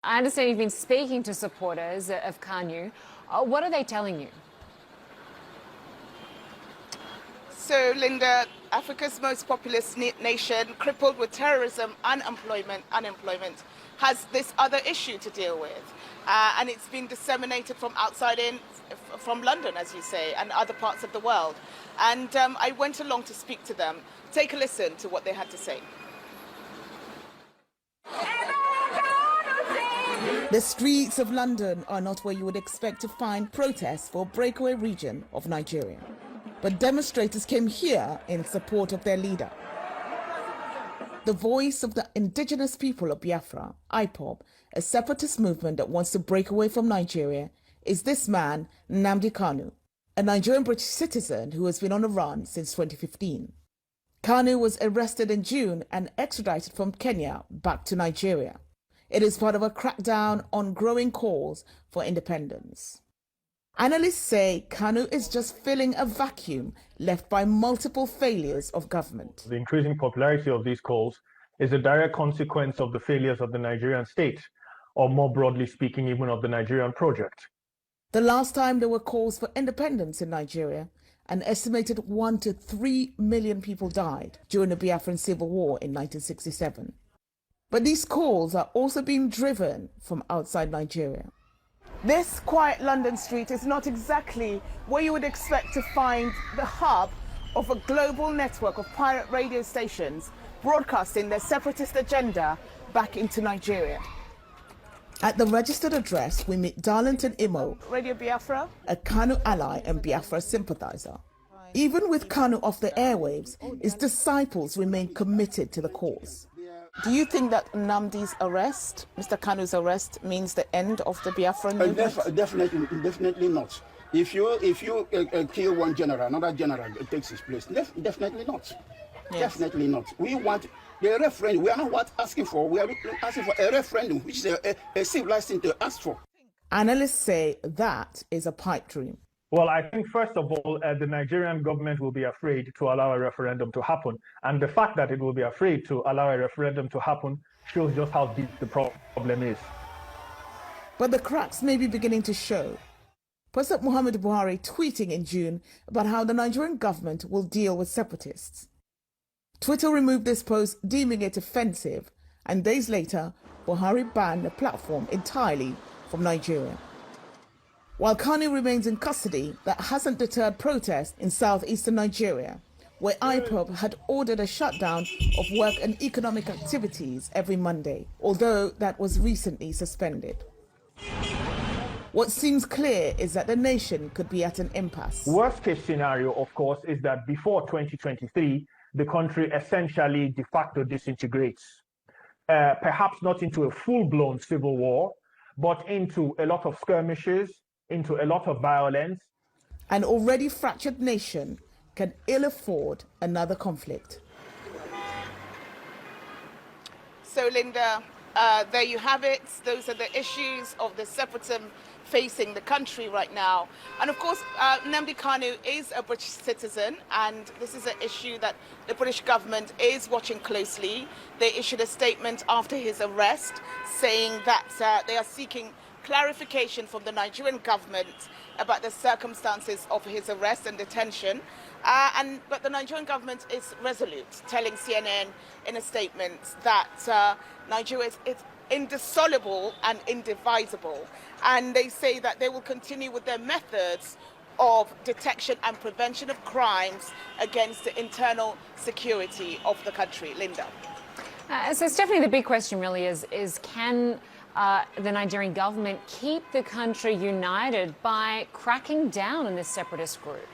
I understand you've been speaking to supporters of Kanu. What are they telling you? So, Linda, Africa's most populous nation, crippled with terrorism and unemployment, has this other issue to deal with. And it's been disseminated from outside in, from London, as you say, and other parts of the world. And I went along to speak to them. Take a listen to what they had to say. The streets of London are not where you would expect to find protests for a breakaway region of Nigeria. But demonstrators came here in support of their leader. The voice of the indigenous people of Biafra, IPOB, a separatist movement that wants to break away from Nigeria, is this man, Nnamdi Kanu, a Nigerian British citizen who has been on the run since 2015. Kanu was arrested in June and extradited from Kenya back to Nigeria. It is part of a crackdown on growing calls for independence. Analysts say Kanu is just filling a vacuum left by multiple failures of government. The increasing popularity of these calls is a direct consequence of the failures of the Nigerian state, or more broadly speaking, even of the Nigerian project. The last time there were calls for independence in Nigeria, an estimated 1 to 3 million people died during the Biafran Civil War in 1967. But these calls are also being driven from outside Nigeria. This quiet London street is not exactly where you would expect to find the hub of a global network of pirate radio stations broadcasting their separatist agenda back into Nigeria. At the registered address, we meet Darlington Imo, Radio Biafra, a Kanu ally and Biafra sympathizer. Even with Kanu off the airwaves, his disciples remain committed to the cause. Do you think that Nnamdi's arrest, Mr. Kanu's arrest, means the end of the Biafran movement? Definitely not. If you kill one general, another general takes his place. Definitely not. Yes. Definitely not. We want the referendum. We are not asking for. We are asking for a referendum, which is a civilized thing to ask for. Analysts say that is a pipe dream. Well, I think, first of all, the Nigerian government will be afraid to allow a referendum to happen. And the fact that it will be afraid to allow a referendum to happen shows just how deep the problem is. But the cracks may be beginning to show. President Muhammadu Buhari tweeting in June about how the Nigerian government will deal with separatists. Twitter removed this post, deeming it offensive, and days later, Buhari banned the platform entirely from Nigeria. While Kanu remains in custody, that hasn't deterred protests in southeastern Nigeria, where IPOB had ordered a shutdown of work and economic activities every Monday, although that was recently suspended. What seems clear is that the nation could be at an impasse. Worst case scenario, of course, is that before 2023, the country essentially de facto disintegrates. Perhaps not into a full-blown civil war, but into a lot of skirmishes, into a lot of violence. An already fractured nation can ill afford another conflict. So, Linda, there you have it. Those are the issues of the separatism facing the country right now. And of course, Nnamdi Kanu is a British citizen, and this is an issue that the British government is watching closely. They issued a statement after his arrest saying that they are seeking clarification from the Nigerian government about the circumstances of his arrest and detention. But the Nigerian government is resolute, telling CNN in a statement that Nigeria is indissoluble and indivisible. And they say that they will continue with their methods of detection and prevention of crimes against the internal security of the country. Linda. So, Stephanie, the big question really is can the Nigerian government keep the country united by cracking down on this separatist group?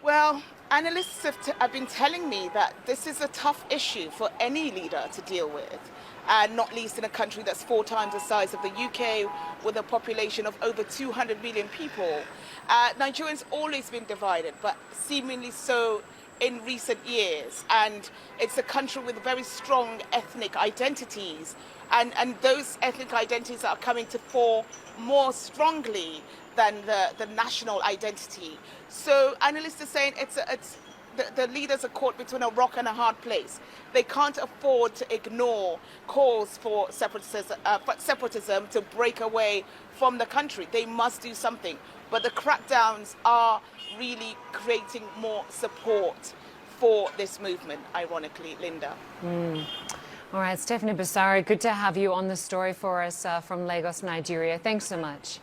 Well, analysts have been telling me that this is a tough issue for any leader to deal with, and not least in a country that's 4 times the size of the UK, with a population of over 200 million people. Nigerians always been divided, but seemingly so in recent years, and it's a country with very strong ethnic identities, and those ethnic identities are coming to fore more strongly than the national identity. So analysts are saying it's the leaders are caught between a rock and a hard place. They can't afford to ignore calls for separatism to break away from the country. They must do something. But the crackdowns are really creating more support for this movement, ironically, Linda. All right, Stephanie Basari, good to have you on the story for us from Lagos, Nigeria. Thanks so much.